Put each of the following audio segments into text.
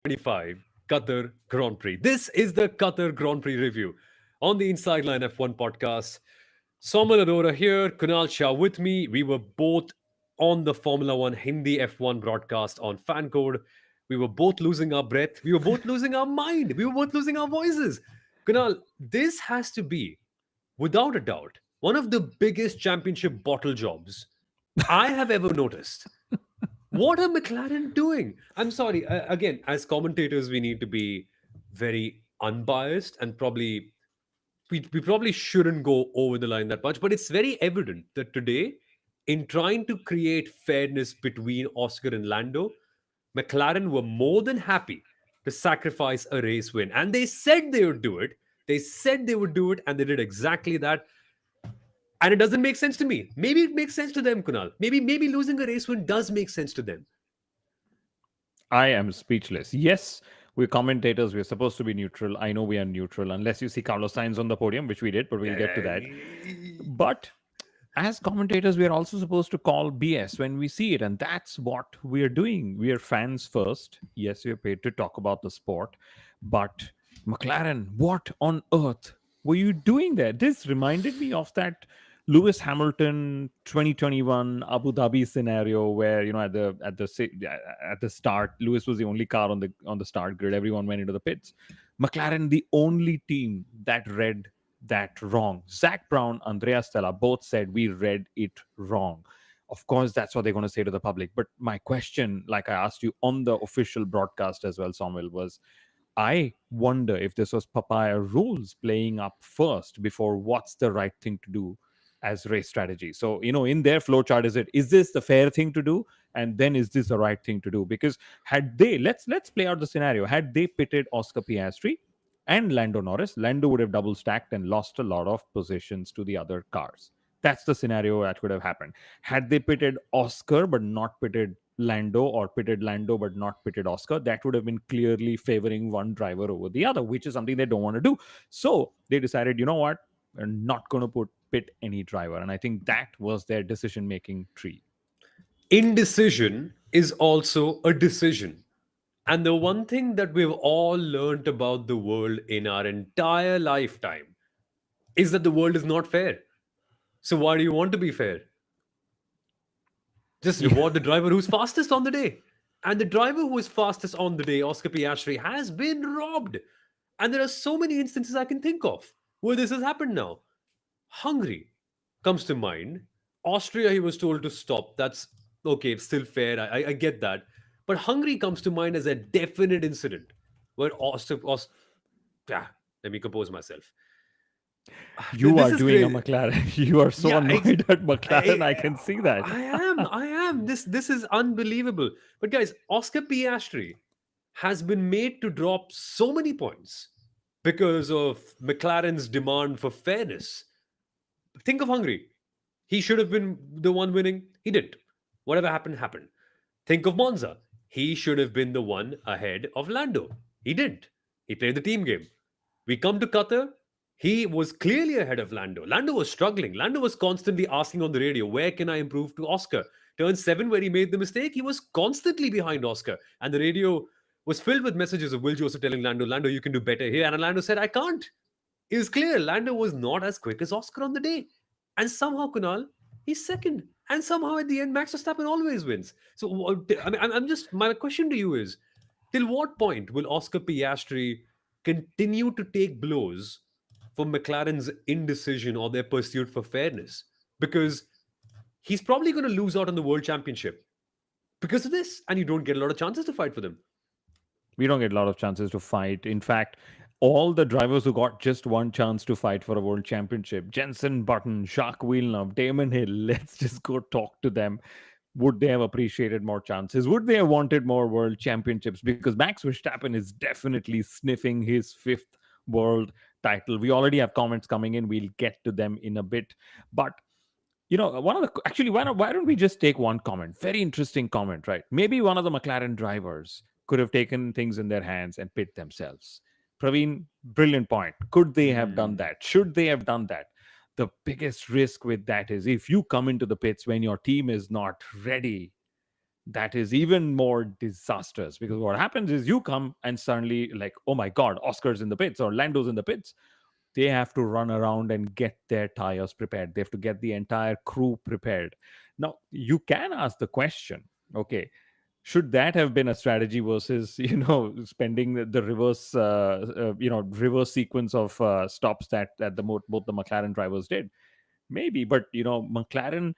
2025 Qatar Grand Prix. This is the Qatar Grand Prix review on the Inside Line F1 podcast. Soumil Arora here, Kunal Shah with me. We were both on the Formula One Hindi F1 broadcast on Fan Code. We were both losing our breath. We were both losing our mind. We were both losing our voices. Kunal, this has to be, without a doubt, one of the biggest championship bottle jobs I have ever noticed. What are McLaren doing? I'm sorry. Again, as commentators, we need to be very unbiased and we probably shouldn't go over the line that much. But it's very evident that today, in trying to create fairness between Oscar and Lando, McLaren were more than happy to sacrifice a race win. And they said they would do it. They said they would do it, and they did exactly that. And it doesn't make sense to me. Maybe it makes sense to them, Kunal. Maybe losing a race win does make sense to them. I am speechless. Yes, we're commentators. We're supposed to be neutral. I know we are neutral, unless you see Carlos Sainz on the podium, which we did, but we'll get to that. But as commentators, we are also supposed to call BS when we see it. And that's what we are doing. We are fans first. Yes, we are paid to talk about the sport. But McLaren, what on earth were you doing there? This reminded me of that Lewis Hamilton 2021 Abu Dhabi scenario where at the start Lewis was the only car on the start grid. Everyone went into the pits. McLaren, the only team that read that wrong. Zach Brown, Andrea Stella both said we read it wrong. Of course, that's what they're going to say to the public. But my question, like I asked you on the official broadcast as well, Soumil, was I wonder if this was papaya rules playing up first before what's the right thing to do as race strategy. So, in their flowchart, is this the fair thing to do? And then is this the right thing to do? Because had they, let's play out the scenario. Had they pitted Oscar Piastri and Lando Norris, Lando would have double stacked and lost a lot of positions to the other cars. That's the scenario that could have happened. Had they pitted Oscar but not pitted Lando, or pitted Lando but not pitted Oscar, that would have been clearly favoring one driver over the other, which is something they don't want to do. So they decided, you know what? We're not going to pit any driver. And I think that was their decision-making tree. Indecision is also a decision. And the one thing that we've all learned about the world in our entire lifetime is that the world is not fair. So why do you want to be fair? Just reward the driver who's fastest on the day. And the driver who is fastest on the day, Oscar Piastri, has been robbed. And there are so many instances I can think of where this has happened now. Hungary comes to mind. Austria, he was told to stop. That's okay, it's still fair. I get that. But Hungary comes to mind as a definite incident where let me compose myself. You This are is doing a great. McLaren. You are so annoyed at McLaren. I can see that. I am. This is unbelievable. But guys, Oscar Piastri has been made to drop so many points because of McLaren's demand for fairness. Think of Hungary. He should have been the one winning. He didn't. Whatever happened, happened. Think of Monza. He should have been the one ahead of Lando. He didn't. He played the team game. We come to Qatar. He was clearly ahead of Lando. Lando was struggling. Lando was constantly asking on the radio, where can I improve to Oscar? Turn 7, where he made the mistake, he was constantly behind Oscar. And the radio was filled with messages of Will Joseph telling Lando, you can do better here. And Lando said, I can't. It was clear Lando was not as quick as Oscar on the day. And somehow, Kunal, he's second. And somehow at the end, Max Verstappen always wins. So, my question to you is, till what point will Oscar Piastri continue to take blows for McLaren's indecision or their pursuit for fairness? Because he's probably going to lose out on the World Championship because of this. And you don't get a lot of chances to fight for them. We don't get a lot of chances to fight. In fact, all the drivers who got just one chance to fight for a world championship, Jenson Button, Jacques Villeneuve, Damon Hill, let's just go talk to them. Would they have appreciated more chances? Would they have wanted more world championships? Because Max Verstappen is definitely sniffing his 5th world title. We already have comments coming in. We'll get to them in a bit. But why don't we just take one comment? Very interesting comment, right? Maybe one of the McLaren drivers could have taken things in their hands and pit themselves. Praveen, brilliant point. Could they have done that? Should they have done that? The biggest risk with that is if you come into the pits when your team is not ready, that is even more disastrous, because what happens is you come and suddenly, like, oh my god, Oscar's in the pits or Lando's in the pits. They have to run around and get their tires prepared. They have to get the entire crew prepared. Now you can ask the question, okay, should that have been a strategy versus spending the reverse reverse sequence of stops that both the McLaren drivers did? Maybe, but McLaren,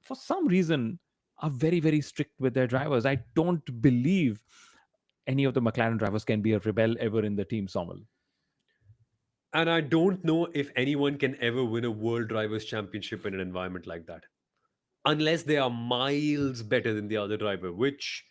for some reason, are very, very strict with their drivers. I don't believe any of the McLaren drivers can be a rebel ever in the team, Somal. And I don't know if anyone can ever win a World Drivers' Championship in an environment like that, unless they are miles better than the other driver, which,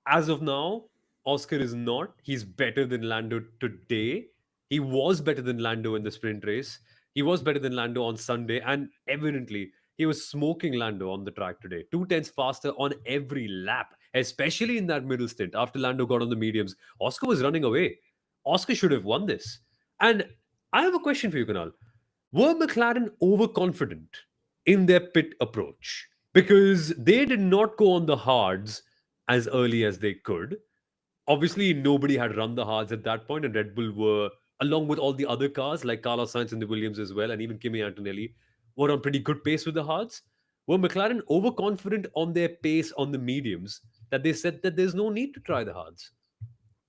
as of now, Oscar is not. He's better than Lando today. He was better than Lando in the sprint race. He was better than Lando on Sunday, and evidently, he was smoking Lando on the track today. 2 tenths faster on every lap, especially in that middle stint after Lando got on the mediums. Oscar was running away. Oscar should have won this. And I have a question for you, Kunal. Were McLaren overconfident in their pit approach? Because they did not go on the hards as early as they could. Obviously, nobody had run the hards at that point, and Red Bull were, along with all the other cars like Carlos Sainz and the Williams as well, and even Kimi Antonelli, were on pretty good pace with the hards. Were McLaren overconfident on their pace on the mediums that they said that there's no need to try the hards?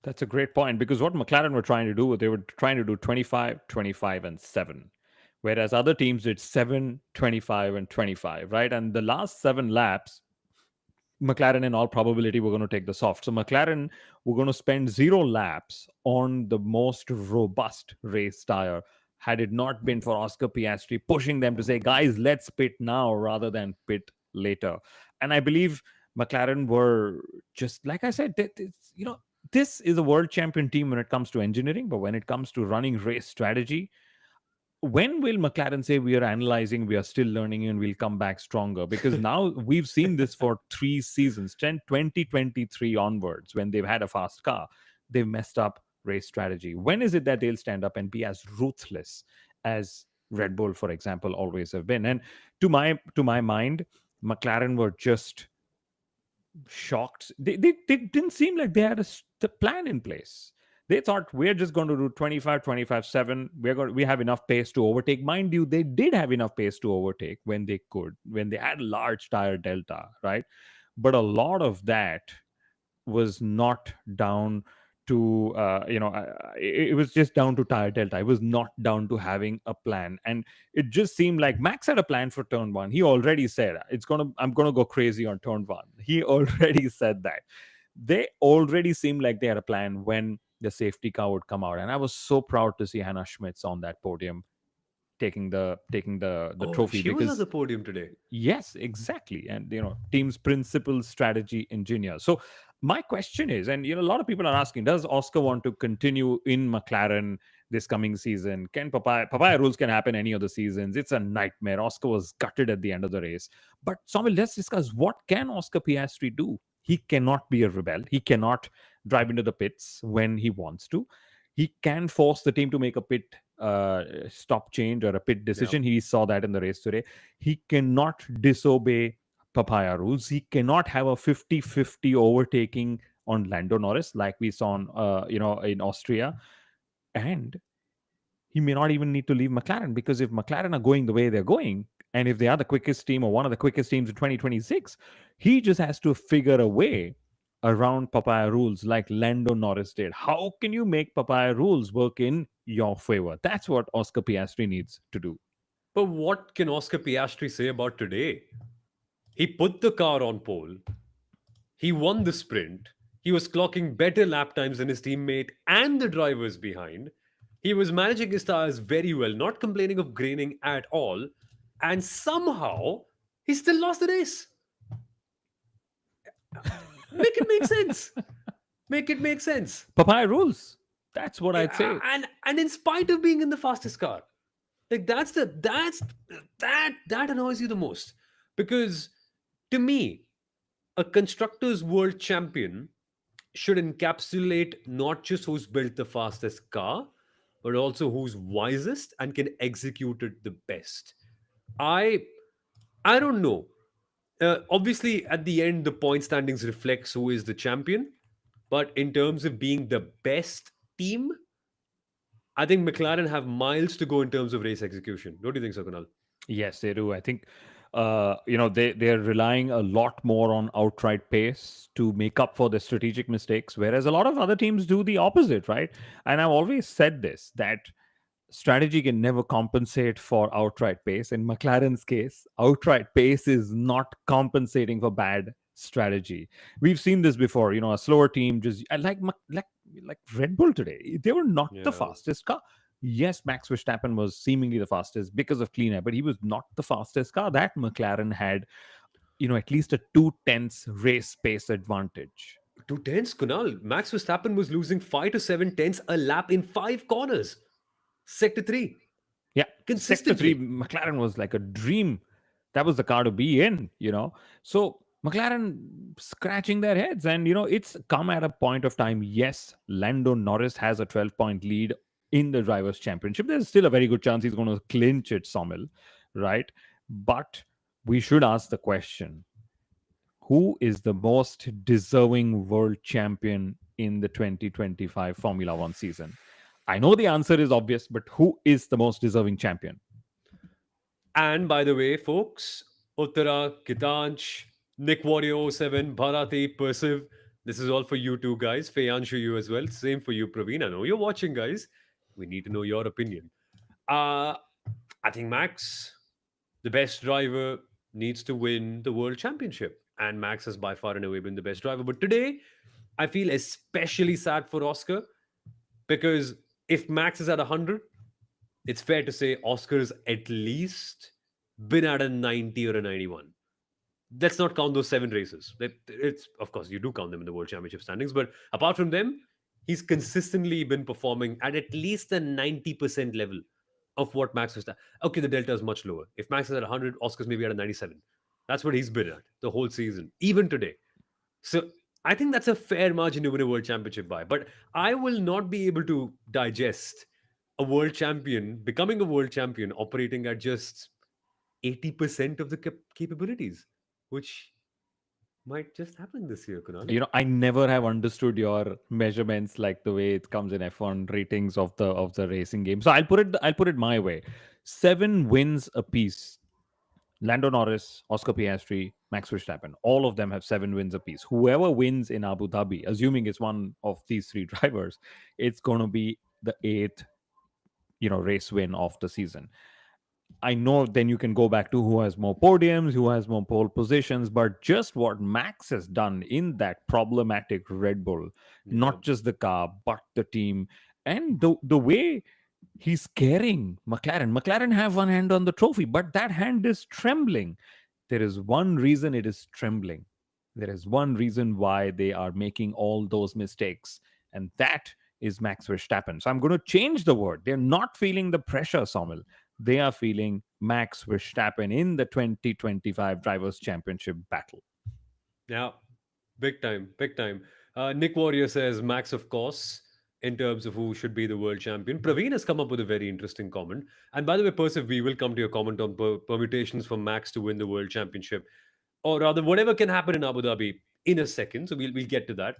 That's a great point, because what McLaren were trying to do, they were trying to do 25, 25, and 7. Whereas other teams did 7, 25, and 25, right? And the last 7 laps, McLaren, in all probability, were going to take the soft. So McLaren were going to spend 0 laps on the most robust race tire, had it not been for Oscar Piastri pushing them to say, guys, let's pit now rather than pit later. And I believe McLaren were just, like I said, this is a world champion team when it comes to engineering, but when it comes to running race strategy, when will McLaren say we are analyzing, we are still learning, and we'll come back stronger? Because now we've seen this for 3 seasons, 2023 onwards, when they've had a fast car, they've messed up race strategy. When is it that they'll stand up and be as ruthless as Red Bull, for example, always have been? And to my mind, McLaren were just shocked. They didn't seem like they had the plan in place. They thought, we're just going to do 25, 25, 7. We have enough pace to overtake. Mind you, they did have enough pace to overtake when they could, when they had large tire delta, right? But a lot of that was not down to it was just down to tire delta. It was not down to having a plan. And it just seemed like Max had a plan for turn 1. He already said, I'm gonna go crazy on turn 1. He already said that. They already seemed like they had a plan when the safety car would come out. And I was so proud to see Hannah Schmitz on that podium, taking the Oh, trophy, she was at because the podium today. yes, exactly. And team's principal strategy engineer. So my question is, and a lot of people are asking, does Oscar want to continue in McLaren this coming season? Can papaya rules can happen any of the seasons? It's a nightmare. Oscar was gutted at the end of the race. But Samuel, let's discuss, what can Oscar Piastri do? He cannot be a rebel. He cannot drive into the pits when he wants to. He can force the team to make a pit stop change or a pit Yeah. decision. He saw that in the race today. He cannot disobey papaya rules. He cannot have a 50-50 overtaking on Lando Norris like we saw on, in Austria. And he may not even need to leave McLaren, because if McLaren are going the way they're going, and if they are the quickest team or one of the quickest teams in 2026, he just has to figure a way around papaya rules like Lando Norris did. How can you make papaya rules work in your favor? That's what Oscar Piastri needs to do. But what can Oscar Piastri say about today? He put the car on pole. He won the sprint. He was clocking better lap times than his teammate and the drivers behind. He was managing his tires very well, not complaining of graining at all. And somehow, he still lost the race. Make it make sense. Make it make sense. Papaya rules. That's what I'd Yeah, say. and in spite of being in the fastest car, like that annoys you the most, because to me, a constructors world champion should encapsulate not just who's built the fastest car, but also who's wisest and can execute it the best. I I don't know. Obviously, at the end, the point standings reflects who is the champion. But in terms of being the best team, I think McLaren have miles to go in terms of race execution. Don't you think so, Kunal? Yes, they do. I think they're relying a lot more on outright pace to make up for the strategic mistakes, whereas a lot of other teams do the opposite, right? And I've always said this, that strategy can never compensate for outright pace. In McLaren's case, outright pace is not compensating for bad strategy. We've seen this before. A slower team just like Red Bull today. They were not the Yeah. fastest car. Yes, Max Verstappen was seemingly the fastest because of clean air, but he was not the fastest car. That McLaren had, at least a 2/10 race pace advantage. 2 tenths, Kunal. Max Verstappen was losing 5 to 7 tenths a lap in 5 corners. Sector 3. Yeah, Sector 3, Consistently. McLaren was like a dream. That was the car to be in. So McLaren scratching their heads. And, it's come at a point of time. Yes, Lando Norris has a 12-point lead in the Drivers' Championship. There's still a very good chance he's going to clinch it, Soumil, right? But we should ask the question, who is the most deserving world champion in the 2025 Formula One season? I know the answer is obvious, but who is the most deserving champion? And by the way, folks, Uttara, Kitanch, Nick Warrior oh 07, Bharati, Persiv, this is all for you two guys. Fayanshu, you as well. Same for you, Praveen. I know you're watching, guys. We need to know your opinion. Uh, I think Max, the best driver, needs to win the world championship. And Max has by far and away been the best driver. But today, I feel especially sad for Oscar because if Max is at 100, it's fair to say Oscar's at least been at a 90 or a 91. Let's not count those 7 races. It's of course you do count them in the world championship standings, but apart from them, he's consistently been performing at least a 90% level of what Max was. Okay, the delta is much lower. If Max is at 100, Oscar's maybe at a 97. That's what he's been at the whole season, even today. So I think that's a fair margin to win a world championship by. But I will not be able to digest a world champion becoming a world champion operating at just 80% of the capabilities, which might just happen this year, Kunal. I never have understood your measurements like the way it comes in F1 ratings of the racing game. So I'll put it my way. 7 wins apiece. Lando Norris, Oscar Piastri, Max Verstappen. All of them have 7 wins apiece. Whoever wins in Abu Dhabi, assuming it's one of these three drivers, it's going to be the eighth, race win of the season. I know then you can go back to who has more podiums, who has more pole positions, but just what Max has done in that problematic Red Bull, Yeah. not just the car, but the team, and the way he's carrying McLaren. McLaren have one hand on the trophy, but that hand is trembling. There is one reason it is trembling. There is one reason why they are making all those mistakes, and that is Max Verstappen. So I'm going to change the word. They're not feeling the pressure, Somil. They are feeling Max Verstappen in the 2025 Drivers' Championship battle. Yeah. Big time. Big time. Nick Warrior says Max, of course, in terms of who should be the world champion. Praveen has come up with a very interesting comment. And by the way, Persif, we will come to your comment on permutations for Max to win the world championship, or rather, whatever can happen in Abu Dhabi in a second. So we'll get to that.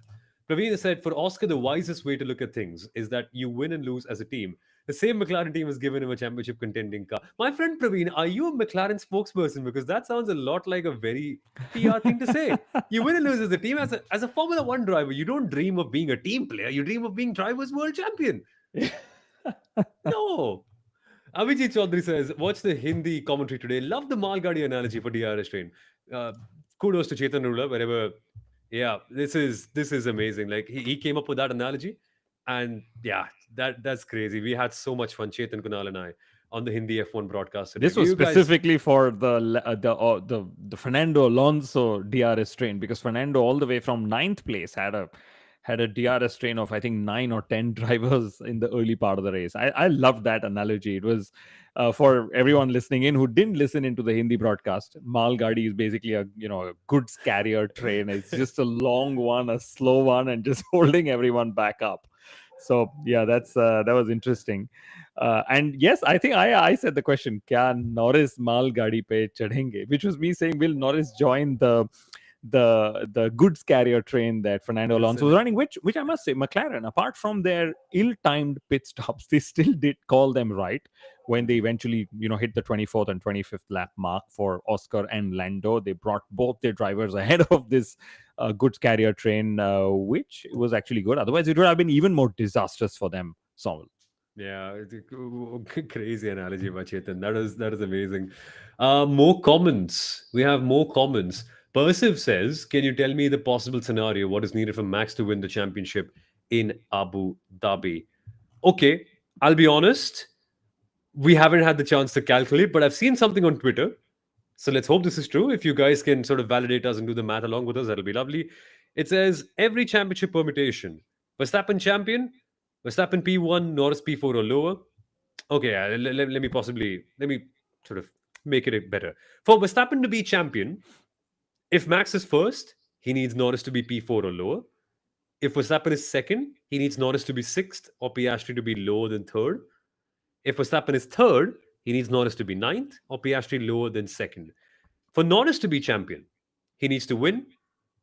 Praveen has said for Oscar, the wisest way to look at things is that you win and lose as a team. The same McLaren team has given him a championship contending car. My friend Praveen, are you a McLaren spokesperson? Because that sounds a lot like a very PR thing to say. You win and lose as a team. As a Formula One driver, you don't dream of being a team player. You dream of being drivers' world champion. No. Abhijit Chaudhary says, watch the Hindi commentary today. Love the Malgadi analogy for DRS train. Uh, Kudos to Chetan Rula, wherever. Yeah, this is amazing. Like he came up with that analogy, and yeah, that's crazy. We had so much fun, Chetan, Kunal, and I, on the Hindi F1 broadcast today. This was You guys, specifically for the Fernando Alonso DRS train, because Fernando all the way from ninth place had a DRS train of I think 9 or 10 drivers in the early part of the race. I love that analogy. It was for everyone listening in who didn't listen into the Hindi broadcast. Mal Gadi is basically a goods carrier train. It's just a long one, a slow one, and just holding everyone back up. So yeah, that was interesting. And yes, I think I said the question, "Kya Norris mal gadi pe chadhenge?" Which was me saying, "Will Norris join the goods carrier train that Fernando Alonso was Listen, running?" Which I must say, McLaren, apart from their ill-timed pit stops, they still did call them right when they eventually hit the 24th and 25th lap mark for Oscar and Lando. They brought both their drivers ahead of this goods carrier train, which was actually good. Otherwise, it would have been even more disastrous for them. Samuel. yeah, it's a crazy analogy, Chetan. That is amazing. More comments. We have more comments. Persiv says, "Can you tell me the possible scenario? What is needed for Max to win the championship in Abu Dhabi?" Okay, I'll be honest. We haven't had the chance to calculate, but I've seen something on Twitter. So let's hope this is true. If you guys can sort of validate us and do the math along with us, that'll be lovely. It says every championship permutation: Verstappen champion, Verstappen P1, Norris P4 or lower. Okay, let me sort of make it better. For Verstappen to be champion, if Max is first, he needs Norris to be P4 or lower. If Verstappen is second, he needs Norris to be sixth or Piastri to be lower than third. If Verstappen is third, he needs Norris to be ninth or Piastri lower than second. For Norris to be champion, he needs to win,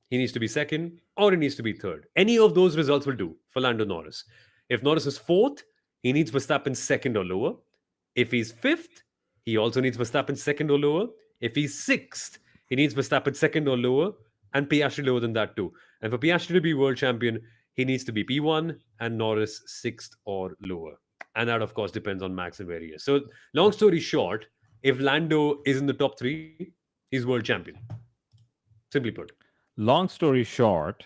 he needs to be second, or he needs to be third. Any of those results will do for Lando Norris. If Norris is fourth, he needs Verstappen second or lower. If he's fifth, he also needs Verstappen second or lower. If he's sixth, he needs Verstappen second or lower, and Piastri lower than that too. And for Piastri to be world champion, he needs to be P1 and Norris sixth or lower. And that, of course, depends on Max and where he is. So, long story short, if Lando is in the top three, he's world champion. Simply put. Long story short,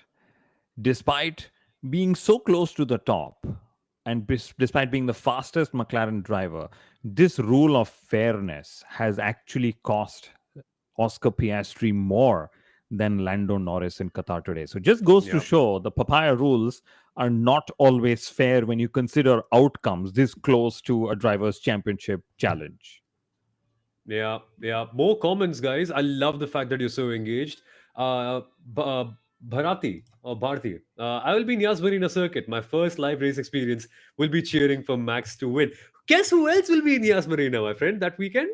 despite being so close to the top and despite being the fastest McLaren driver, this rule of fairness has actually cost Oscar Piastri more than Lando Norris in Qatar today. So just goes to Yeah. show the papaya rules are not always fair when you consider outcomes this close to a driver's championship challenge. Yeah, yeah. More comments, guys. I love the fact that you're so engaged. Bharati or Bharti. I will be in Yas Marina circuit. My first live race experience will be cheering for Max to win. Guess who else will be in Yas Marina, my friend, that weekend?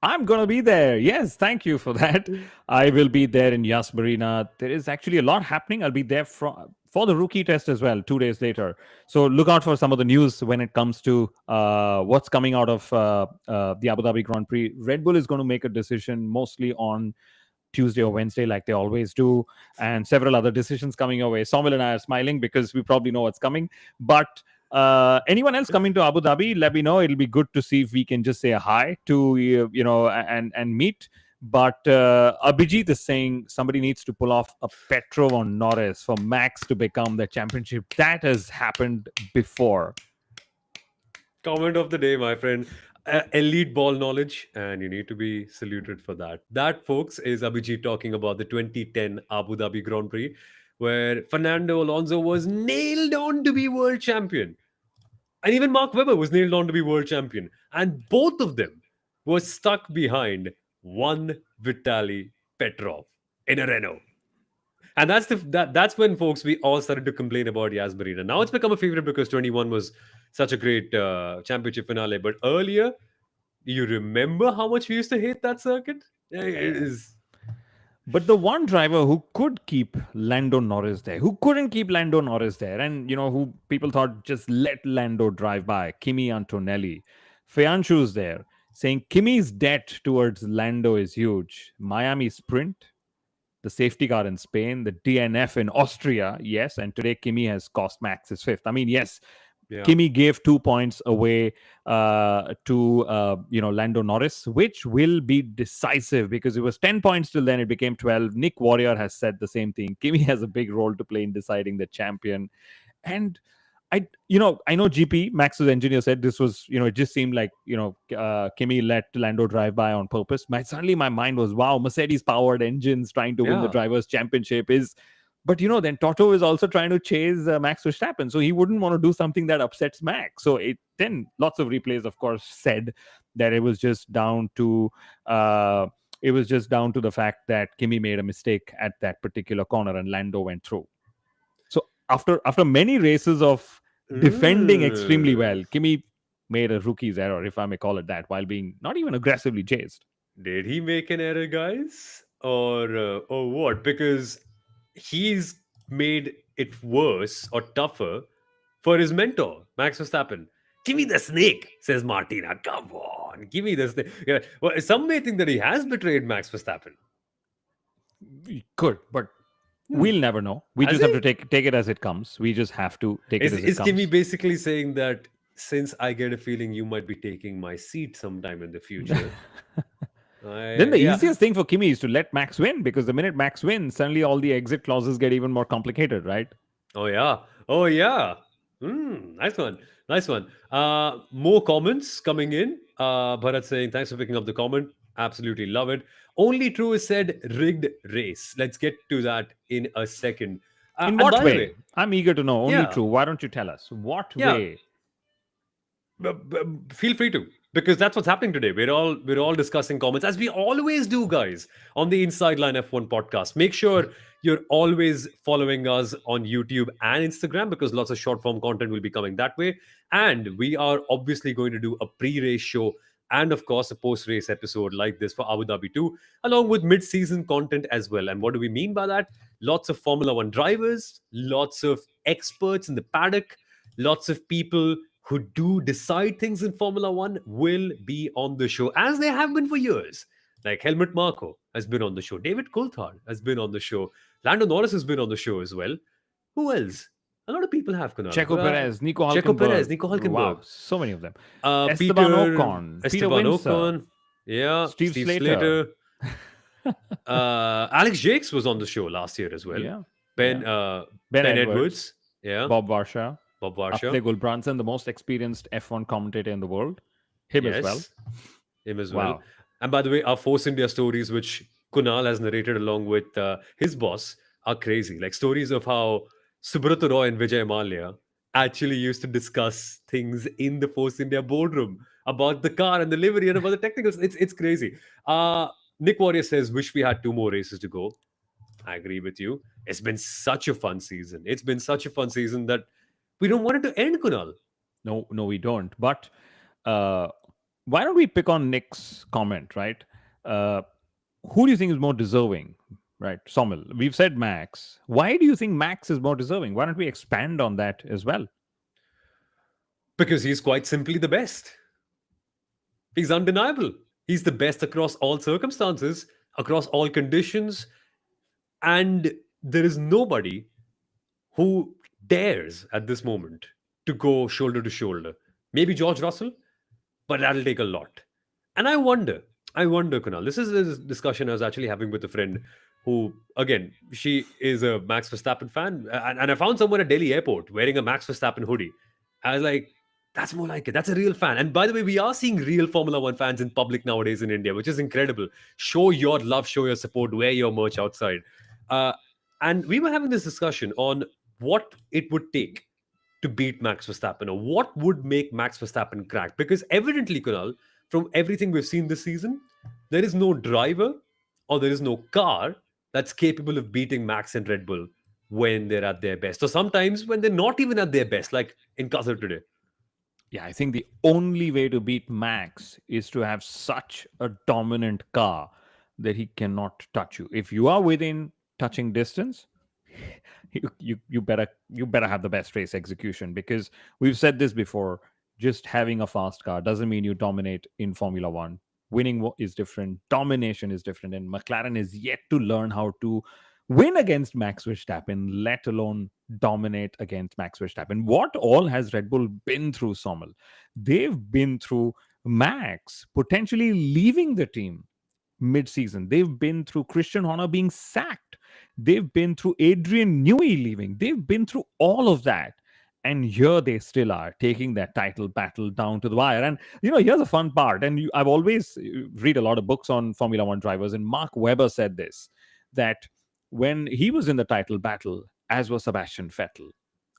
I'm going to be there. Yes, thank you for that. I will be there in Yas Marina. There is actually a lot happening. I'll be there for the rookie test as well, 2 days later. So look out for some of the news when it comes to what's coming out of the Abu Dhabi Grand Prix. Red Bull is going to make a decision mostly on Tuesday or Wednesday, like they always do, and several other decisions coming your way. Soumil and I are smiling because we probably know what's coming. But anyone else coming to Abu Dhabi, let me know. It'll be good to see if we can just say a hi to and meet. But Abhijit is saying somebody needs to pull off a Petrov on Norris for Max to become the championship. That has happened before. Comment of the day, my friend. Elite ball knowledge, and you need to be saluted for that. That, folks, is Abhijit talking about the 2010 Abu Dhabi Grand Prix, where Fernando Alonso was nailed on to be world champion. And even Mark Webber was nailed on to be world champion. And both of them were stuck behind one Vitaly Petrov in a Renault. And that's when, folks, we all started to complain about Yas Marina. Now it's become a favorite because 21 was such a great championship finale. But earlier, you remember how much we used to hate that circuit? Yeah, it is. But the one driver who could keep Lando Norris there, who couldn't keep Lando Norris there, and who people thought just let Lando drive by, Kimi Antonelli. Fianshu's there saying Kimi's debt towards Lando is huge. Miami Sprint, the safety car in Spain, the DNF in Austria, yes, and today Kimi has cost Max his fifth. I mean, yes, Yeah. Kimi gave 2 points away to Lando Norris, which will be decisive because it was 10 points till then. It became 12. Nick Warrior has said the same thing. Kimi has a big role to play in deciding the champion. And I know GP Max's engineer said this was, it just seemed like Kimi let Lando drive by on purpose. Suddenly my mind was, wow, Mercedes powered engines trying to win the Yeah. drivers' championship is. But then Toto is also trying to chase Max Verstappen, so he wouldn't want to do something that upsets Max. So then lots of replays, of course, said that it was just down to the fact that Kimi made a mistake at that particular corner and Lando went through. So after many races of defending extremely Mm. well. Kimi made a rookie's error, if I may call it that, while being not even aggressively chased. Did he make an error, guys, or what? Because he's made it worse or tougher for his mentor, Max Verstappen. Give me the snake, says Martina. Come on, give me the snake. Yeah. Well, some may think that he has betrayed Max Verstappen. We could, but Hmm. we'll never know. We Has just have he? to take it as it comes. We just have to take it as it Is Kimi comes. basically saying that since I get a feeling you might be taking my seat sometime in the future, Then the yeah. easiest thing for Kimi is to let Max win, because the minute Max wins, suddenly all the exit clauses get even more complicated, right? Oh yeah. Oh yeah. Nice one. Nice one. More comments coming in. Bharat saying, thanks for picking up the comment. Absolutely love it. Only true is said rigged race. Let's get to that in a second. In And what by the way, way? I'm eager to know. Only yeah, true. Why don't you tell us? What yeah. way? Feel free to, because that's what's happening today. We're all discussing comments as we always do, guys, on the Inside Line F1 podcast. Make sure you're always following us on YouTube and Instagram, because lots of short form content will be coming that way. And we are obviously going to do a pre-race show and of course a post-race episode like this for Abu Dhabi 2, along with mid-season content as well. And what do we mean by that? Lots of Formula One drivers, lots of experts in the paddock, lots of people who do decide things in Formula One will be on the show, as they have been for years. Like Helmut Marko has been on the show, David Coulthard has been on the show, Lando Norris has been on the show as well. Who else? A lot of people have, Kunal. Checo Perez, Nico Checo Perez, Hulkenberg. Nico Hulkenberg, Wow, so many of them. Esteban Peter Ocon, Peter Esteban Windsor, Ocon, yeah, Steve Steve Slater. Slater. Alex Jakes was on the show last year as well. Yeah, Ben yeah. Ben Ben Edwards, Edwards, yeah, Bob Varsha, Bob Atle Varsha, Gulbranson, the most experienced F1 commentator in the world. Him as well. yes, him as well. Wow. And by the way, our Force India stories, which Kunal has narrated along with his boss, are crazy. Like stories of how Subrata Roy and Vijay Mallya actually used to discuss things in the Force India boardroom about the car and the livery and about the technicals. It's crazy. Nick Warrior says, wish we had two more races to go. I agree with you. It's been such a fun season. It's been such a fun season that we don't want it to end, Kunal. No, no, we don't. But uh, why don't we pick on Nick's comment, right? Uh, who do you think is more deserving? Right, Soumil. We've said Max. Why do you think Max is more deserving? Why don't we expand on that as well? Because he's quite simply the best. He's undeniable. He's the best across all circumstances, across all conditions, and there is nobody who dares at this moment to go shoulder to shoulder. Maybe George Russell, but that'll take a lot. And I wonder, Kunal, this is a discussion I was actually having with a friend who, again, she is a Max Verstappen fan. And I found someone at Delhi airport wearing a Max Verstappen hoodie. I was like, that's more like it. That's a real fan. And by the way, we are seeing real Formula One fans in public nowadays in India, which is incredible. Show your love, show your support, wear your merch outside. Uh, and we were having this discussion on what it would take to beat Max Verstappen, or what would make Max Verstappen crack. Because evidently, Kunal, from everything we've seen this season, there is no driver or there is no car that's capable of beating Max and Red Bull when they're at their best. Or sometimes when they're not even at their best, like in Qatar today. Yeah, I think the only way to beat Max is to have such a dominant car that he cannot touch you. If you are within touching distance, you better have the best race execution, because we've said this before. Just having a fast car doesn't mean you dominate in Formula One. Winning is different, domination is different, and McLaren is yet to learn how to win against Max Verstappen, let alone dominate against Max Verstappen. What all has Red Bull been through, Sommel? They've been through Max potentially leaving the team mid-season. They've been through Christian Horner being sacked. They've been through Adrian Newey leaving. They've been through all of that. And here they still are taking that title battle down to the wire. And, here's a fun part. And I've always read a lot of books on Formula One drivers. And Mark Webber said this, that when he was in the title battle, as was Sebastian Vettel,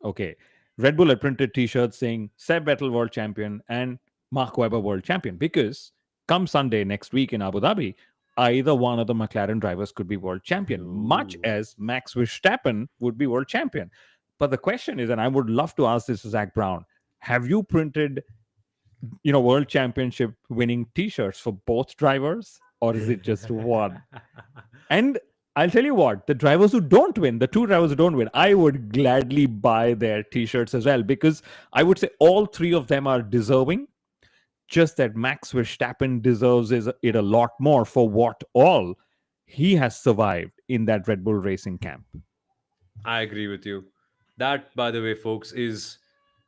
okay, Red Bull had printed t-shirts saying Seb Vettel world champion and Mark Webber world champion, because come Sunday next week in Abu Dhabi, either one of the McLaren drivers could be world champion, much Ooh. as Max Verstappen would be world champion. But the question is, and I would love to ask this to Zach Brown, have you printed, world championship winning t-shirts for both drivers, or is it just one? And I'll tell you what, the drivers who don't win, the two drivers who don't win, I would gladly buy their t-shirts as well, because I would say all three of them are deserving. Just that Max Verstappen deserves it a lot more for what all he has survived in that Red Bull Racing camp. I agree with you. That, by the way, folks, is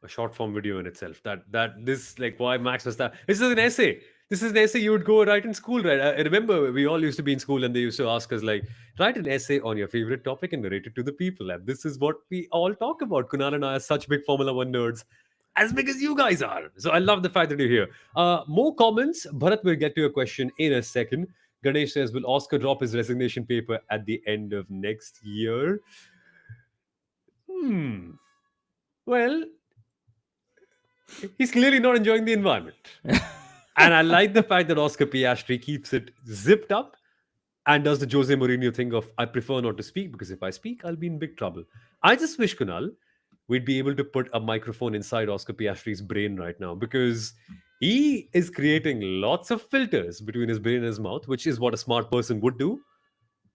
a short form video in itself. That this like why Max was that. This is an essay. This is an essay you would go write in school, right? I remember we all used to be in school and they used to ask us like, write an essay on your favorite topic and narrate it to the people. And this is what we all talk about. Kunal and I are such big Formula One nerds, as big as you guys are. So I love the fact that you're here. More comments. Bharat will get to your question in a second. Ganesh says, will Oscar drop his resignation paper at the end of next year? Hmm. Well, he's clearly not enjoying the environment. And I like the fact that Oscar Piastri keeps it zipped up and does the Jose Mourinho thing of, I prefer not to speak because if I speak, I'll be in big trouble. I just wish, Kunal, we'd be able to put a microphone inside Oscar Piastri's brain right now because he is creating lots of filters between his brain and his mouth, which is what a smart person would do.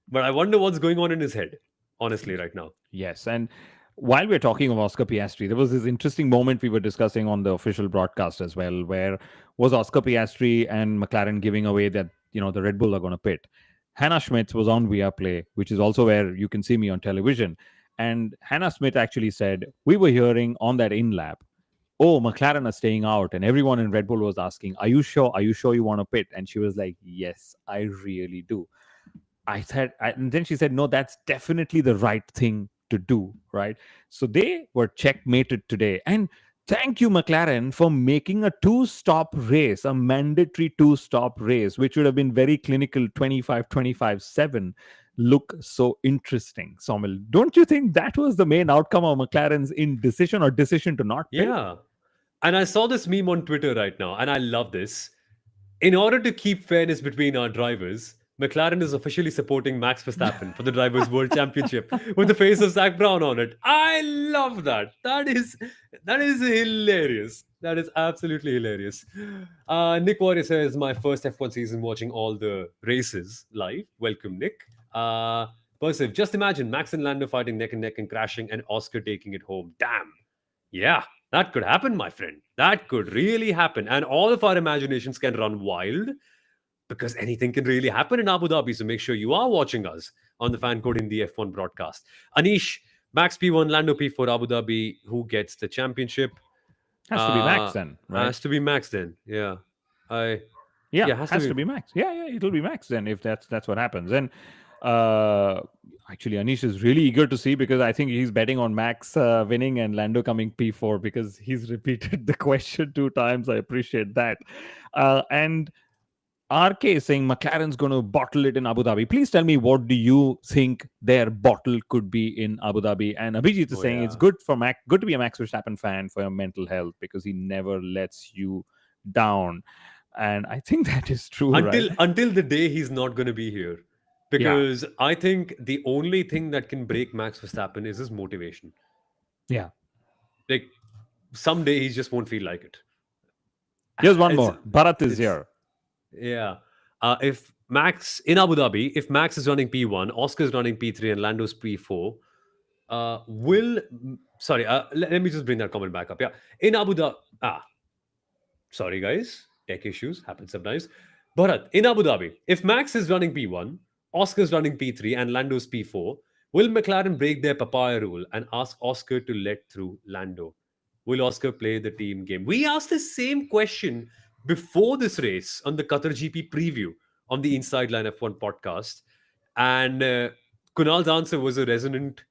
But I wonder what's going on in his head, honestly, right now. Yes, and while we're talking of Oscar Piastri, there was this interesting moment we were discussing on the official broadcast as well, where was Oscar Piastri and McLaren giving away that the Red Bull are going to pit. Hannah Schmitz was on Viaplay, which is also where you can see me on television, and Hannah Smith actually said we were hearing on that in lap, oh, McLaren are staying out, and everyone in Red Bull was asking, "Are you sure? Are you sure you want to pit?" And she was like, "Yes, I really do." And then she said, no, that's definitely the right thing to do, right? So they were checkmated today. And thank you, McLaren, for making a two-stop race, a mandatory two-stop race, which would have been very clinical 25-25-7, look so interesting. Soumil, don't you think that was the main outcome of McLaren's indecision or decision to not pit? Yeah. And I saw this meme on Twitter right now, and I love this. In order to keep fairness between our drivers, McLaren is officially supporting Max Verstappen for the Drivers' World Championship with the face of Zach Brown on it. I love that. That is hilarious. That is absolutely hilarious. Nick Warrior says, my first F1 season watching all the races live. Welcome, Nick. Persiv, just imagine Max and Lando fighting neck and neck and crashing and Oscar taking it home. Damn. Yeah, that could happen, my friend. That could really happen. And all of our imaginations can run wild because anything can really happen in Abu Dhabi. So make sure you are watching us on the Fan Code in the F1 broadcast. Anish, Max P1, Lando P4, Abu Dhabi. Who gets the championship? Has to be Max then, right? Has to be Max then. Yeah. Has to be Max. Yeah, it'll be Max then if that's what happens. And actually, Anish is really eager to see because I think he's betting on Max winning and Lando coming P4 because he's repeated the question 2 times. I appreciate that. And RK is saying McLaren's going to bottle it in Abu Dhabi. Please tell me, what do you think their bottle could be in Abu Dhabi? And Abhijit is saying it's good to be a Max Verstappen fan for your mental health because he never lets you down. And I think that is true. Until the day he's not going to be here. Because I think the only thing that can break Max Verstappen is his motivation. Yeah. Like, someday he just won't feel like it. Here's one more. Bharat is here. Yeah. If Max, in Abu Dhabi, if Max is running P1, Oscar is running P3, and Lando's P4, let me just bring that comment back up. Yeah. In Abu Dhabi, sorry guys, tech issues happen sometimes. Bharat, in Abu Dhabi, if Max is running P1, Oscar's running P3 and Lando's P4, will McLaren break their papaya rule and ask Oscar to let through Lando? Will Oscar play the team game? We asked the same question before this race on the Qatar GP preview on the Inside Line F1 podcast. And Kunal's answer was a resonant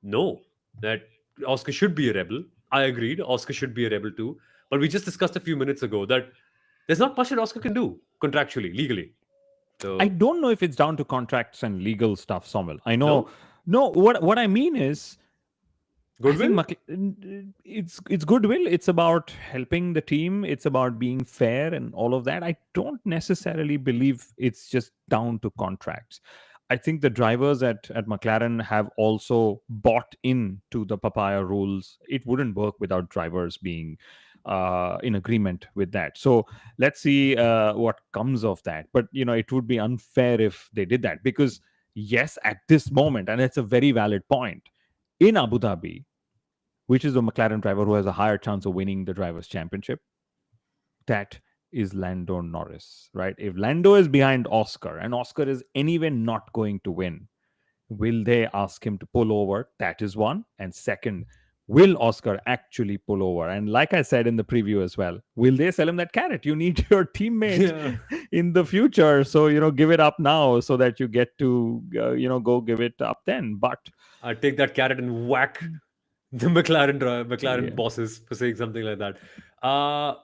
no, that Oscar should be a rebel. I agreed, Oscar should be a rebel too. But we just discussed a few minutes ago that there's not much that Oscar can do contractually, legally. So, I don't know if it's down to contracts and legal stuff, Soumil. I know. No, what I mean is, goodwill? I think it's goodwill. It's about helping the team. It's about being fair and all of that. I don't necessarily believe it's just down to contracts. I think the drivers at McLaren have also bought into the papaya rules. It wouldn't work without drivers being in agreement with that. So let's see what comes of that. But it would be unfair if they did that, because yes, at this moment, and it's a very valid point, in Abu Dhabi, which is the McLaren driver who has a higher chance of winning the drivers' championship, that is Lando Norris, right? If Lando is behind Oscar and Oscar is anyway not going to win, will they ask him to pull over? That is one. And second, will Oscar actually pull over? And like I said in the preview as well, will they sell him that carrot? You need your teammate Yeah. in the future. So, give it up now so that you get to, go give it up then. But I take that carrot and whack the McLaren yeah. bosses for saying something like that. Uh,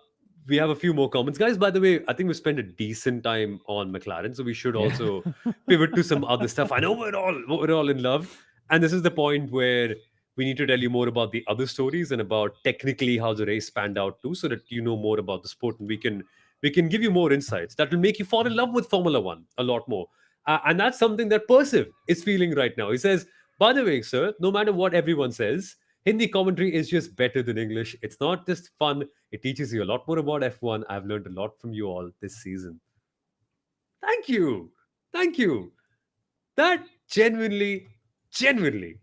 we have a few more comments, guys. By the way, I think we spent a decent time on McLaren, so we should Yeah. also pivot to some other stuff. I know we're all in love, and this is the point where we need to tell you more about the other stories and about technically how the race panned out too, so that you know more about the sport and we can give you more insights that will make you fall in love with Formula One a lot more. And that's something that Persiv is feeling right now. He says, by the way, sir, no matter what everyone says, Hindi commentary is just better than English. It's not just fun, it teaches you a lot more about F1. I've learned a lot from you all this season. Thank you. Thank you. That genuinely, genuinely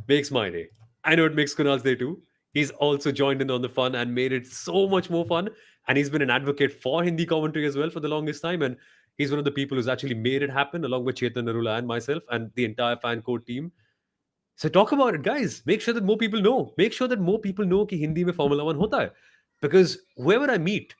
makes my day. I know it makes Kunal's day too. He's also joined in on the fun and made it so much more fun. And he's been an advocate for Hindi commentary as well for the longest time. And he's one of the people who's actually made it happen, along with Chetan Narula and myself and the entire fan code team. So talk about it, guys. Make sure that more people know. Make sure that more people know कि हिंदी में Formula One होता है. Because whoever I meet,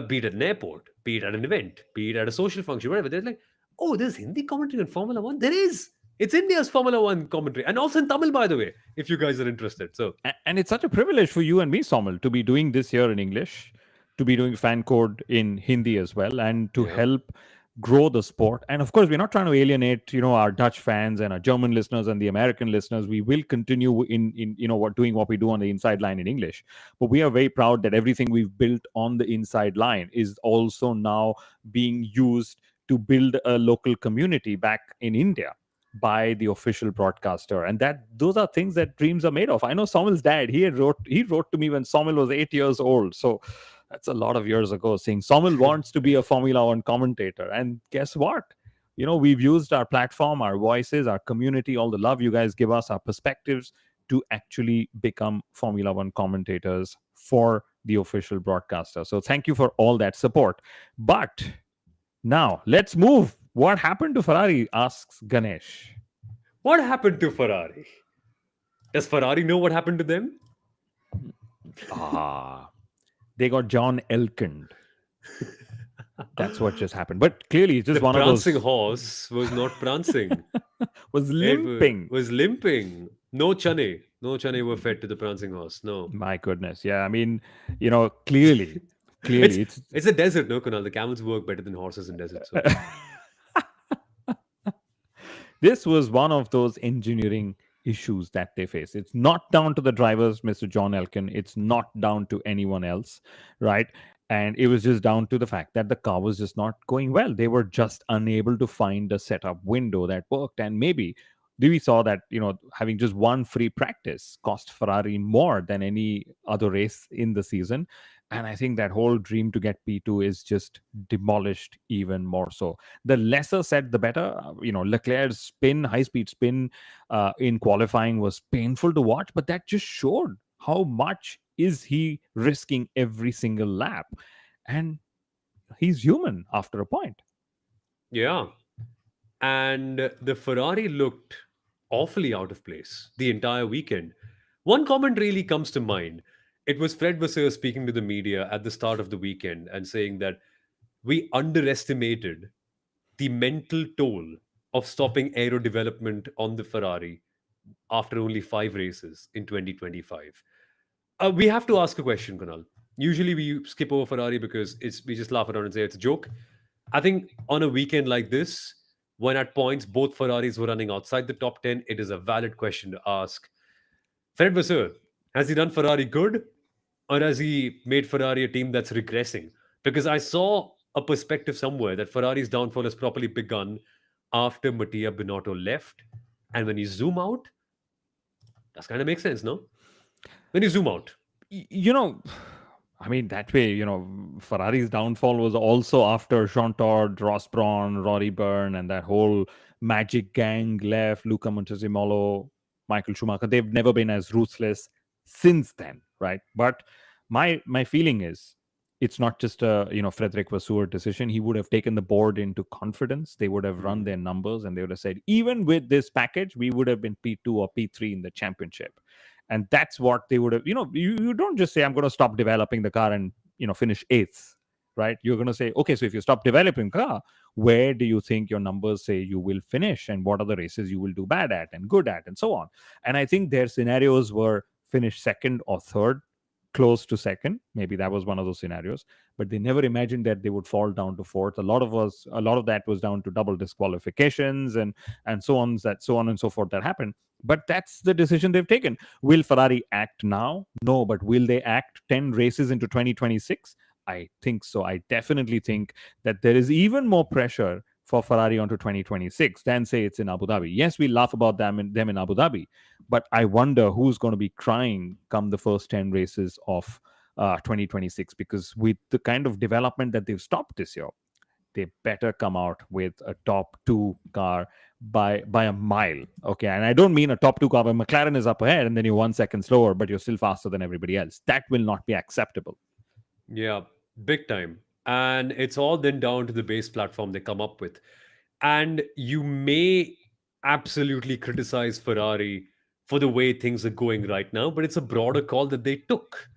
be it at an airport, be it at an event, be it at a social function, whatever, they're like, oh, there's Hindi commentary on Formula One. There is. It's India's Formula One commentary. And also in Tamil, by the way, if you guys are interested. So, And it's such a privilege for you and me, Somal, to be doing this here in English, to be doing fan code in Hindi as well, and to yeah. help grow the sport. And of course, we're not trying to alienate, our Dutch fans and our German listeners and the American listeners. We will continue in what doing what we do on the inside line in English. But we are very proud that everything we've built on the inside line is also now being used to build a local community back in India by the official broadcaster, and that those are things that dreams are made of. I know Soumil's dad, he wrote to me when Soumil was 8 years old, so that's a lot of years ago, saying Soumil wants to be a Formula One commentator. And guess what, we've used our platform, our voices, our community, all the love you guys give us, our perspectives, to actually become Formula One commentators for the official broadcaster. So thank you for all that support. But now let's move. What happened to Ferrari? Asks Ganesh. What happened to Ferrari? Does Ferrari know what happened to them? They got John Elkaned. That's what just happened. But clearly, it's just The one of those. prancing horse was not prancing. Was It limping. was limping. No chane. No chane were fed to the prancing horse. No. My goodness. Yeah. I mean, clearly, It's a desert, no, Kunal. The camels work better than horses in desert. So this was one of those engineering issues that they face. It's not down to the drivers, Mr. John Elkann. It's not down to anyone else, right? And it was just down to the fact that the car was just not going well. They were just unable to find a setup window that worked. And maybe we saw that, having just one free practice cost Ferrari more than any other race in the season. And I think that whole dream to get P2 is just demolished even more so. The lesser said, the better. Leclerc's high-speed spin in qualifying was painful to watch, but that just showed how much is he risking every single lap. And he's human after a point. yeah. And the Ferrari looked awfully out of place the entire weekend. One comment really comes to mind. It was Fred Vasseur speaking to the media at the start of the weekend and saying that we underestimated the mental toll of stopping aero development on the Ferrari after only 5 races in 2025. We have to ask a question, Kunal. Usually we skip over Ferrari because we just laugh around and say it's a joke. I think on a weekend like this, when at points both Ferraris were running outside the top 10, it is a valid question to ask. Fred Vasseur, has he done Ferrari good, or has he made Ferrari a team that's regressing? Because I saw a perspective somewhere that Ferrari's downfall has properly begun after Mattia Binotto left. And when you zoom out, that kind of makes sense, no? When you zoom out. You know, I mean, that way, Ferrari's downfall was also after Jean Todt, Ross Brawn, Rory Byrne, and that whole magic gang left, Luca Montezemolo, Michael Schumacher. They've never been as ruthless since then, right? But my feeling is it's not just a Frederick Vasseur decision. He would have taken the board into confidence. They would have run Hmm. their numbers and they would have said, even with this package, we would have been P2 or P3 in the championship. And that's what they would have, you don't just say, I'm going to stop developing the car and finish eighth, right? You're going to say, okay, so if you stop developing car, where do you think your numbers say you will finish, and what are the races you will do bad at and good at, and so on. And I think their scenarios were finish second or third, close to second. Maybe that was one of those scenarios, but they never imagined that they would fall down to fourth. A lot of that was down to double disqualifications and so on and so forth that happened. But that's the decision they've taken. Will Ferrari act now? No, but will they act 10 races into 2026? I think so. I definitely think that there is even more pressure for Ferrari onto 2026 than say it's in Abu Dhabi. Yes, we laugh about them in Abu Dhabi, but I wonder who's going to be crying come the first 10 races of 2026, because with the kind of development that they've stopped this year, they better come out with a top two car by a mile. Okay. And I don't mean a top two car where McLaren is up ahead and then you're 1 second slower, but you're still faster than everybody else. That will not be acceptable. Yeah, big time. And it's all then down to the base platform they come up with. And you may absolutely criticize Ferrari for the way things are going right now, but it's a broader call that they took.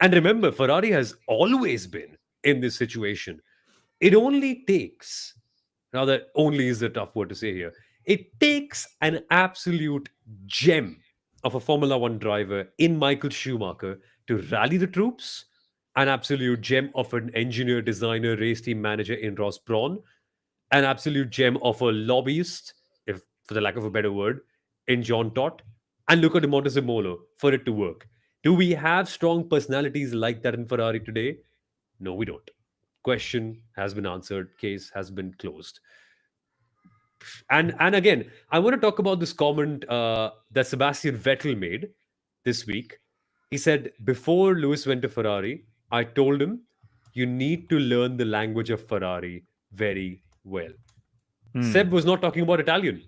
And remember, Ferrari has always been in this situation. It only takes, now that only is a tough word to say here, it takes an absolute gem of a Formula One driver in Michael Schumacher to rally the troops, an absolute gem of an engineer, designer, race team manager in Ross Brawn, an absolute gem of a lobbyist, if for the lack of a better word, in John Todt, and Luca de Montezemolo for it to work. Do we have strong personalities like that in Ferrari today? No, we don't. Question has been answered, case has been closed. And again, I want to talk about this comment that Sebastian Vettel made this week. He said, before Lewis went to Ferrari, I told him, you need to learn the language of Ferrari very well. Seb Hmm. was not talking about Italian.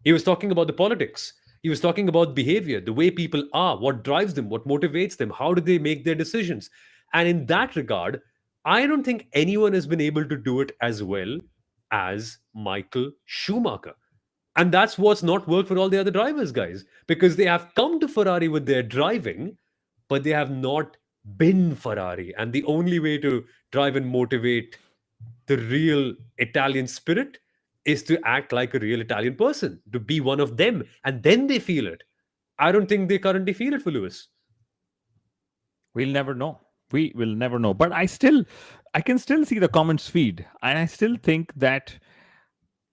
He was talking about the politics. He was talking about behavior, the way people are, what drives them, what motivates them, how do they make their decisions. And in that regard, I don't think anyone has been able to do it as well as Michael Schumacher. And that's what's not worked for all the other drivers, guys, because they have come to Ferrari with their driving, but they have not been Ferrari. And the only way to drive and motivate the real Italian spirit is to act like a real Italian person, to be one of them, and then they feel it. I don't think they currently feel it for Lewis. We'll never know. We will never know. But I can still see the comments feed. And I still think that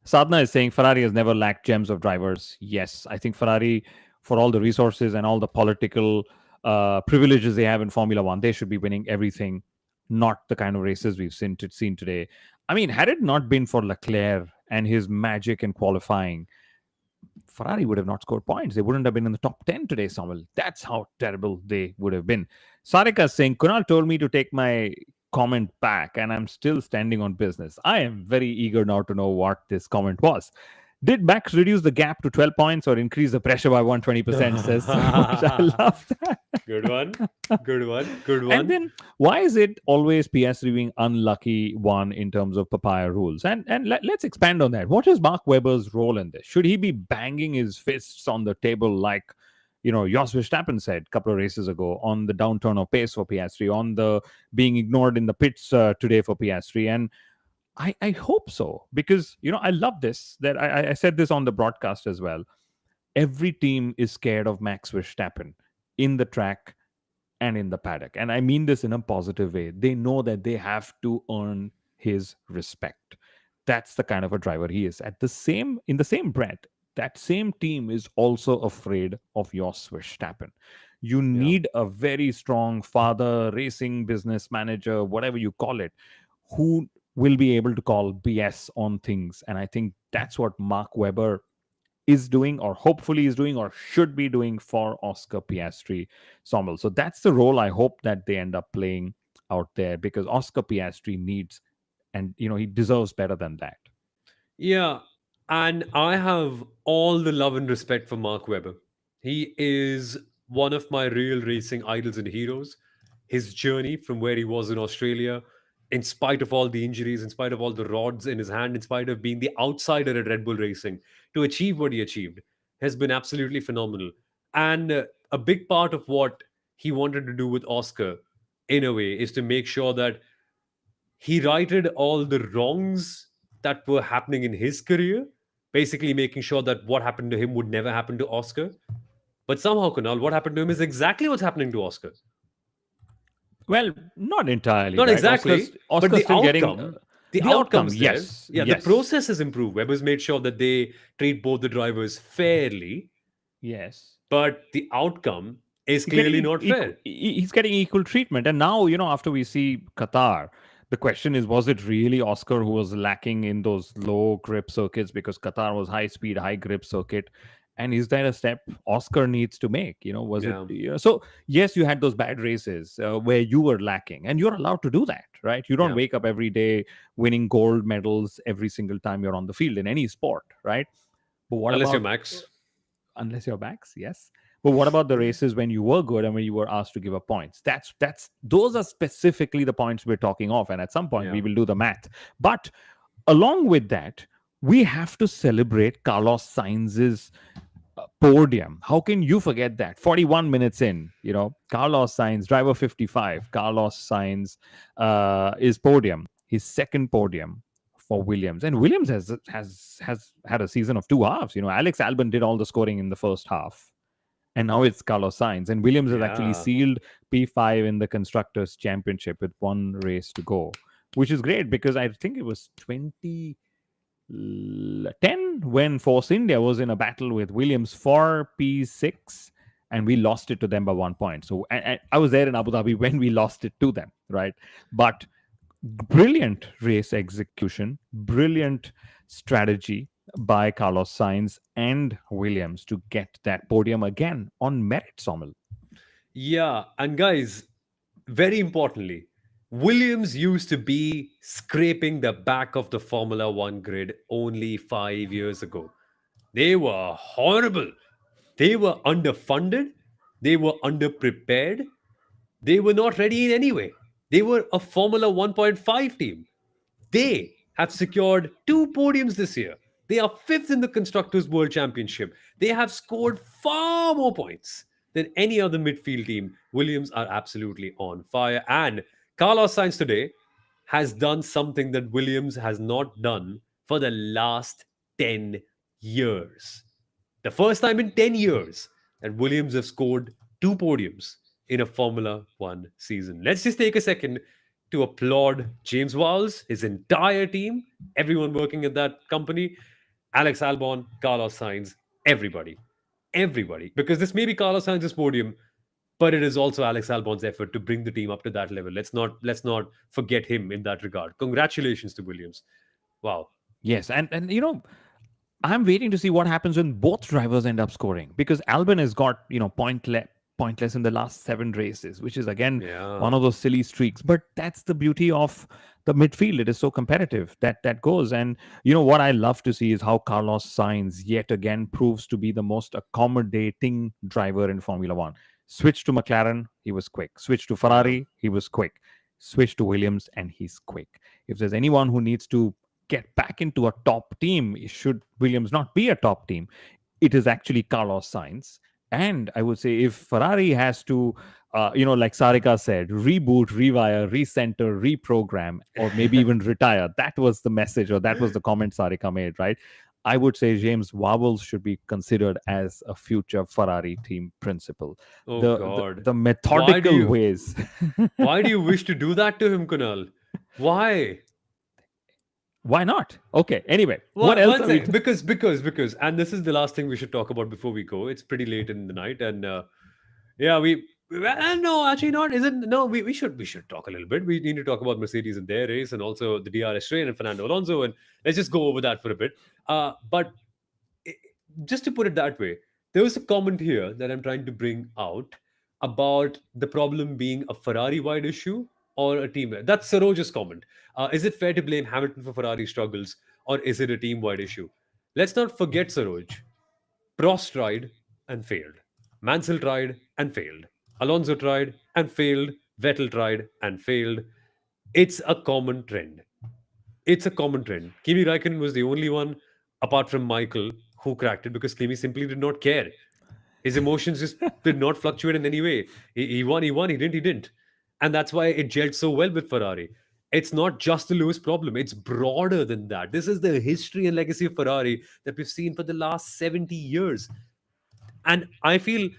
Sadhna is saying Ferrari has never lacked gems of drivers. Yes, I think Ferrari, for all the resources and all the political privileges they have in Formula One, they should be winning everything, not the kind of races we've seen today. I mean, had it not been for Leclerc and his magic in qualifying, Ferrari would have not scored points. They wouldn't have been in the top 10 today, Soumil. That's how terrible they would have been. Sarika is saying, Kunal told me to take my comment back, and I'm still standing on business. I am very eager now to know what this comment was. Did Max reduce the gap to 12 points or increase the pressure by 120%? Says Sarosh. I love that. Good one. Good one. Good And one. then why is it always Piastri being unlucky one in terms of papaya rules? And let's expand on that. What is Mark Webber's role in this? Should he be banging his fists on the table like Jos Verstappen said a couple of races ago on the downturn of pace for Piastri, on the being ignored in the pits today for Piastri? And I hope so, because I love this. That I said this on the broadcast as well. Every team is scared of Max Verstappen in the track and in the paddock. And I mean this in a positive way. They know that they have to earn his respect. That's the kind of a driver he is. In the same breath, that same team is also afraid of Jos Verstappen. You Yeah. need a very strong father, racing business manager, whatever you call it, who will be able to call BS on things. And I think that's what Mark Webber is doing, or hopefully is doing, or should be doing for Oscar Piastri, Sommel. So that's the role I hope that they end up playing out there, because Oscar Piastri needs, and he deserves better than that. Yeah, and I have all the love and respect for Mark Webber. He is one of my real racing idols and heroes. His journey from where he was in Australia, in spite of all the injuries, in spite of all the rods in his hand, in spite of being the outsider at Red Bull Racing, to achieve what he achieved, has been absolutely phenomenal. And a big part of what he wanted to do with Oscar, in a way, is to make sure that he righted all the wrongs that were happening in his career, basically making sure that what happened to him would never happen to Oscar. But somehow, Kunal, what happened to him is exactly what's happening to Oscar. Well, not entirely, Not right? exactly, but Oscar's the still getting outcome, the the outcome. outcomes there. Yes, Yeah, the yes, process has improved. Webber's made sure that they treat both the drivers fairly, yes. but the outcome is He's getting clearly not fair. he's getting equal treatment. And now, after we see Qatar, the question is, was it really Oscar who was lacking in those low grip circuits, because Qatar was high speed, high grip circuit? And is that a step Oscar needs to make? Was it? Yeah, So yes, you had those bad races where you were lacking, and you're allowed to do that, right? You don't yeah. wake up every day winning gold medals every single time you're on the field in any sport, right? But what Unless you're about, Max. unless you're backs? Yes. But what about the races when you were good and when you were asked to give up points? That's those are specifically the points we're talking of, and at some point Yeah. we will do the math. But along with that, we have to celebrate Carlos Sainz's podium. How can you forget that? 41 minutes in, Carlos Sainz, driver 55, Carlos Sainz is podium, his second podium for Williams. And Williams has had a season of two halves. Alex Albon did all the scoring in the first half, and now it's Carlos Sainz. And Williams has actually Yeah. sealed P5 in the Constructors' Championship with one race to go, which is great, because I think it was 2010 when Force India was in a battle with Williams for P6, and we lost it to them by 1 point. So I was there in Abu Dhabi when we lost it to them, right? But brilliant race execution, brilliant strategy by Carlos Sainz and Williams to get that podium again on merit, Sommel. Yeah, and guys, very importantly, Williams used to be scraping the back of the Formula One grid only 5 years ago. They were horrible. They were underfunded. They were underprepared. They were not ready in any way. They were a Formula 1.5 team. They have secured two podiums this year. They are fifth in the Constructors' World Championship. They have scored far more points than any other midfield team. Williams are absolutely on fire. And Carlos Sainz today has done something that Williams has not done for the last 10 years. The first time in 10 years that Williams have scored two podiums in a Formula One season. Let's just take a second to applaud James Vowles, his entire team, everyone working at that company, Alex Albon, Carlos Sainz, everybody. Everybody. Because this may be Carlos Sainz's podium, but it is also Alex Albon's effort to bring the team up to that level. Let's not forget him in that regard. Congratulations to Williams. Wow. Yes, and I'm waiting to see what happens when both drivers end up scoring, because Albon has got pointless in the last 7 races, which is again Yeah. one of those silly streaks. But that's the beauty of the midfield; it is so competitive that goes. And what I love to see is how Carlos Sainz yet again proves to be the most accommodating driver in Formula One. Switch to McLaren, he was quick. Switch to Yeah. Ferrari, he was quick. Switch to Williams, and he's quick. If there's anyone who needs to get back into a top team, should Williams not be a top team, it is actually Carlos Sainz. And I would say, if Ferrari has to, like Sarika said, reboot, rewire, recenter, reprogram, or maybe even retire, that was the message, or that was the comment Sarika made, right? I would say James Vowles should be considered as a future Ferrari team principal. Oh The God. the Why do methodical you ways. why do you wish to do that to him, Kunal? Why? Why not? Okay. Anyway, what One, else one are we? second. Because, and this is the last thing we should talk about before we go. It's pretty late in the night, and yeah, Well, no, actually not. Isn't no? We should talk a little bit. We need to talk about Mercedes and their race, and also the DRS train and Fernando Alonso, and let's just go over that for a bit. But i- just to put it that way, there was a comment here that I'm trying to bring out about the problem being a Ferrari-wide issue or a team. That's Saroj's comment. Is it fair to blame Hamilton for Ferrari struggles, or is it a team-wide issue? Let's not forget Saroj. Prost tried and failed. Mansell tried and failed. Alonso tried and failed. Vettel tried and failed. It's a common trend. It's a common trend. Kimi Raikkonen was the only one, apart from Michael, who cracked it because Kimi simply did not care. His emotions just did not fluctuate in any way. He won, he didn't. And that's why it gelled so well with Ferrari. It's not just the Lewis problem, it's broader than that. This is the history and legacy of Ferrari that we've seen for the last 70 years. And I feel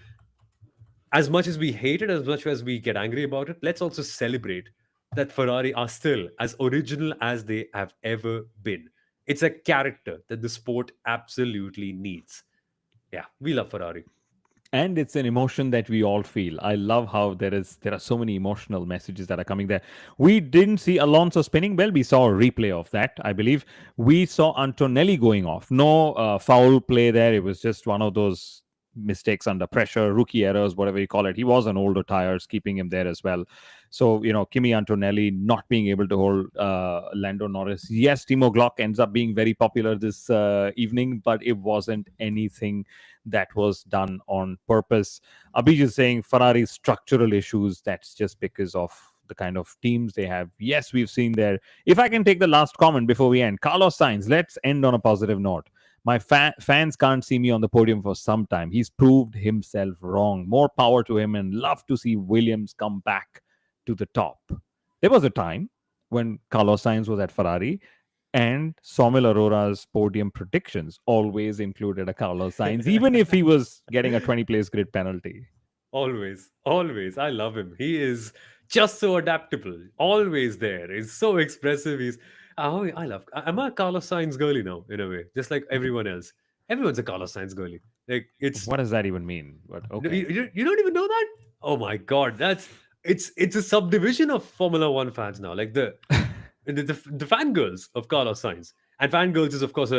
as much as we hate it, as much as we get angry about it, let's also celebrate that Ferrari are still as original as they have ever been. It's a character that the sport absolutely needs. Yeah, we love Ferrari. And it's an emotion that we all feel. I love how there are so many emotional messages that are coming there. We didn't see Alonso spinning. Well, we saw a replay of that, I believe. We saw Antonelli going off. No foul play there. It was just one of those mistakes under pressure, rookie errors, whatever you call it. He was on older tires, keeping him there as well. So, Kimi Antonelli not being able to hold Lando Norris. Yes, Timo Glock ends up being very popular this evening, but it wasn't anything that was done on purpose. Abhij is saying Ferrari's structural issues, that's just because of the kind of teams they have. Yes, we've seen there. If I can take the last comment before we end, Carlos Sainz, let's end on a positive note. My fans can't see me on the podium for some time. He's proved himself wrong. More power to him, and love to see Williams come back to the top. There was a time when Carlos Sainz was at Ferrari and Soumil Arora's podium predictions always included a Carlos Sainz, even if he was getting a 20 place grid penalty. Always, always. I love him. He is just so adaptable. Always there. He's so expressive. I love. I'm a Carlos Sainz girly now, in a way, just like everyone else. Everyone's a Carlos Sainz girly. Like it's What does that even mean? But okay. you don't even know that. Oh my god, it's a subdivision of Formula One fans now. Like the fangirls of Carlos Sainz, and fangirls is of course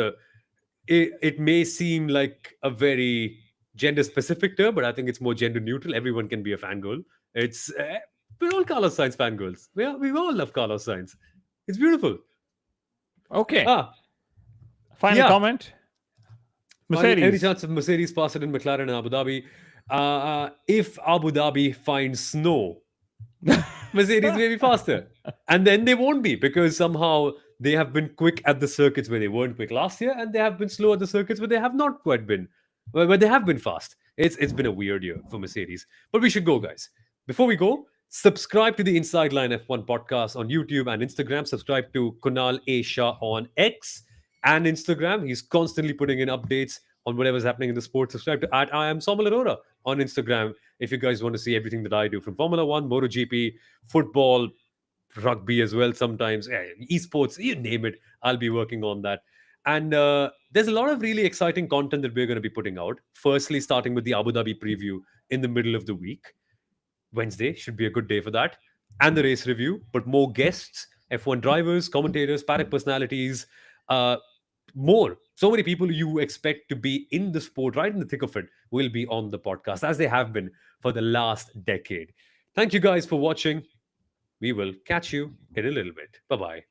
it may seem like a very gender specific term, but I think it's more gender neutral. Everyone can be a fangirl. It's we're all Carlos Sainz fangirls. We all love Carlos Sainz. It's beautiful. Okay. Ah, Final yeah. comment. Finally, any Mercedes. chance of Mercedes faster than McLaren in Abu Dhabi? If Abu Dhabi finds snow, Mercedes may be faster. And then they won't be because somehow they have been quick at the circuits where they weren't quick last year, and they have been slow at the circuits where they have not quite been, where they have been fast. It's been a weird year for Mercedes. But we should go, guys. Before we go, subscribe to the Inside Line F1 podcast on YouTube and Instagram. Subscribe to Kunal A. Shah on X and Instagram. He's constantly putting in updates on whatever's happening in the sport. Subscribe to at I am Soumil Arora on Instagram if you guys want to see everything that I do from Formula One, MotoGP, football, rugby as well sometimes, esports, you name it. I'll be working on that. And there's a lot of really exciting content that we're going to be putting out. Firstly, starting with the Abu Dhabi preview in the middle of the week. Wednesday should be a good day for that. And the race review, but more guests, F1 drivers, commentators, paddock personalities, uh, more. So many people you expect to be in the sport, right in the thick of it, will be on the podcast, as they have been for the last decade. Thank you guys for watching. We will catch you in a little bit. Bye bye.